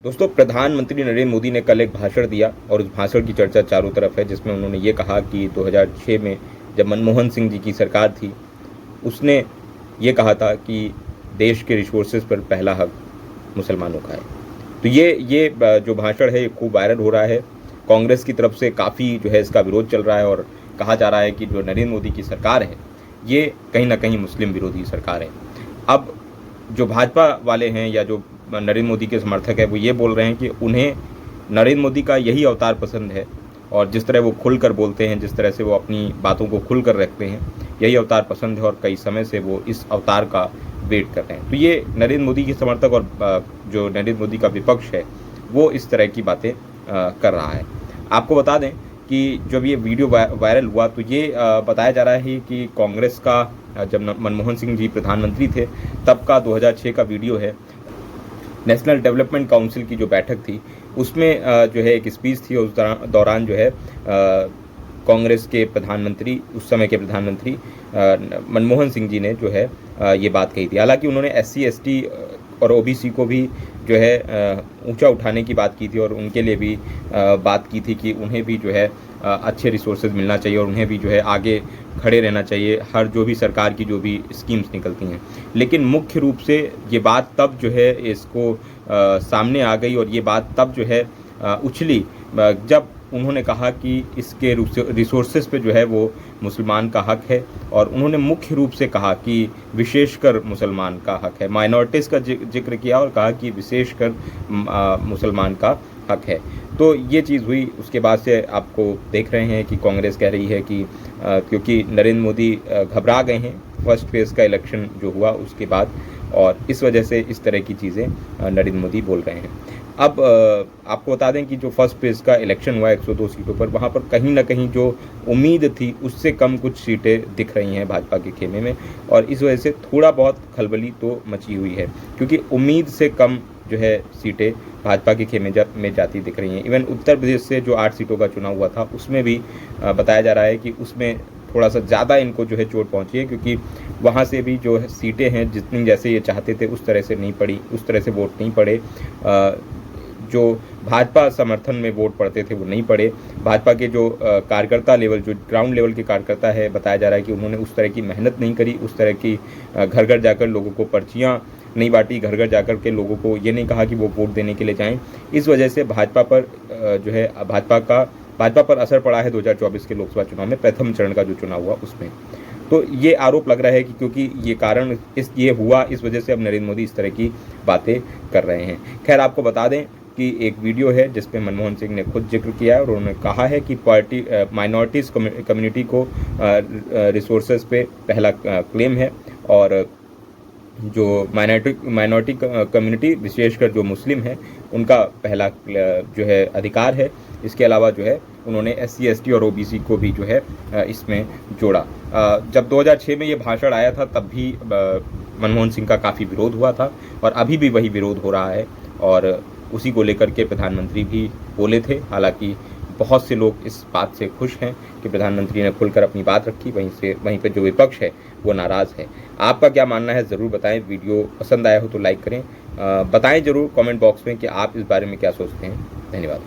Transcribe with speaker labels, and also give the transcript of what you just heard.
Speaker 1: दोस्तों, प्रधानमंत्री नरेंद्र मोदी ने कल एक भाषण दिया और उस भाषण की चर्चा चारों तरफ है, जिसमें उन्होंने ये कहा कि 2006 में जब मनमोहन सिंह जी की सरकार थी, उसने ये कहा था कि देश के रिसोर्सेज पर पहला हक मुसलमानों का है। तो ये जो भाषण है ये खूब वायरल हो रहा है। कांग्रेस की तरफ से काफ़ी जो है इसका विरोध चल रहा है और कहा जा रहा है कि जो नरेंद्र मोदी की सरकार है ये कहीं ना कहीं मुस्लिम विरोधी सरकार है। अब जो भाजपा वाले हैं या जो नरेंद्र मोदी के समर्थक है वो ये बोल रहे हैं कि उन्हें नरेंद्र मोदी का यही अवतार पसंद है और जिस तरह वो खुलकर बोलते हैं, जिस तरह से वो अपनी बातों को खुलकर रखते हैं, यही अवतार पसंद है और कई समय से वो इस अवतार का वेट कर रहे हैं। तो ये नरेंद्र मोदी के समर्थक और जो नरेंद्र मोदी का विपक्ष है वो इस तरह की बातें कर रहा है। आपको बता दें कि जब ये वीडियो वायरल हुआ तो ये बताया जा रहा है कि कांग्रेस का जब मनमोहन सिंह जी प्रधानमंत्री थे तब का 2006 का वीडियो है। नेशनल डेवलपमेंट काउंसिल की जो बैठक थी उसमें जो है एक स्पीच थी और उस दौरान जो है कांग्रेस के प्रधानमंत्री, उस समय के प्रधानमंत्री मनमोहन सिंह जी ने जो है ये बात कही थी। हालांकि उन्होंने SC ST और OBC को भी जो है ऊंचा उठाने की बात की थी और उनके लिए भी बात की थी कि उन्हें भी जो है अच्छे रिसोर्सेज मिलना चाहिए और उन्हें भी जो है आगे खड़े रहना चाहिए हर जो भी सरकार की जो भी स्कीम्स निकलती हैं। लेकिन मुख्य रूप से ये बात तब जो है इसको सामने आ गई और ये बात तब जो है उछली जब उन्होंने कहा कि इसके रिसोर्सेज पे जो है वो मुसलमान का हक है और उन्होंने मुख्य रूप से कहा कि विशेषकर मुसलमान का हक है। माइनॉरिटीज़ का जिक्र किया और कहा कि विशेषकर मुसलमान का हक है। तो ये चीज़ हुई। उसके बाद से आपको देख रहे हैं कि कांग्रेस कह रही है कि क्योंकि नरेंद्र मोदी घबरा गए हैं फर्स्ट फेज़ का इलेक्शन जो हुआ उसके बाद, और इस वजह से इस तरह की चीज़ें नरेंद्र मोदी बोल रहे हैं। अब आपको बता दें कि जो फर्स्ट फेज़ का इलेक्शन हुआ 102 सीटों पर, वहाँ पर कहीं ना कहीं जो उम्मीद थी उससे कम कुछ सीटें दिख रही हैं भाजपा के खेमे में, और इस वजह से थोड़ा बहुत खलबली तो मची हुई है क्योंकि उम्मीद से कम जो है सीटें भाजपा के खेमे में जाती दिख रही हैं। इवन उत्तर प्रदेश से जो 8 सीटों का चुनाव हुआ था उसमें भी बताया जा रहा है कि उसमें थोड़ा सा ज़्यादा इनको जो है चोट पहुंची है क्योंकि वहाँ से भी जो है सीटें हैं जितनी जैसे ये चाहते थे उस तरह से नहीं पड़ी, उस तरह से वोट नहीं पड़े। जो भाजपा समर्थन में वोट पड़ते थे वो नहीं पड़े। भाजपा के जो कार्यकर्ता लेवल, जो ग्राउंड लेवल के कार्यकर्ता है, बताया जा रहा है कि उन्होंने उस तरह की मेहनत नहीं करी, उस तरह की घर घर जाकर लोगों को पर्चियाँ नहीं बांटी, घर घर जाकर के लोगों को ये नहीं कहा कि वो वोट देने के लिए जाएं। इस वजह से भाजपा पर जो है भाजपा पर असर पड़ा है 2024 के लोकसभा चुनाव में, प्रथम चरण का जो चुनाव हुआ उसमें। तो ये आरोप लग रहा है कि क्योंकि ये कारण ये हुआ, इस वजह से अब नरेंद्र मोदी इस तरह की बातें कर रहे हैं। खैर, आपको बता दें कि एक वीडियो है जिसपे मनमोहन सिंह ने खुद जिक्र किया है और उन्होंने कहा है कि माइनॉरिटीज़ कम्युनिटी को रिसोर्सेज पे पहला क्लेम है और जो माइनॉरिटी कम्युनिटी विशेषकर जो मुस्लिम है उनका पहला जो है अधिकार है। इसके अलावा जो है उन्होंने SC ST और OBC को भी जो है इसमें जोड़ा। जब 2006 में ये भाषण आया था तब भी मनमोहन सिंह का काफ़ी विरोध हुआ था और अभी भी वही विरोध हो रहा है और उसी को लेकर के प्रधानमंत्री भी बोले थे। हालांकि बहुत से लोग इस बात से खुश हैं कि प्रधानमंत्री ने खुलकर अपनी बात रखी, वहीं पर जो विपक्ष है वो नाराज़ है। आपका क्या मानना है ज़रूर बताएं। वीडियो पसंद आया हो तो लाइक करें, बताएं ज़रूर कमेंट बॉक्स में कि आप इस बारे में क्या सोचते हैं। धन्यवाद।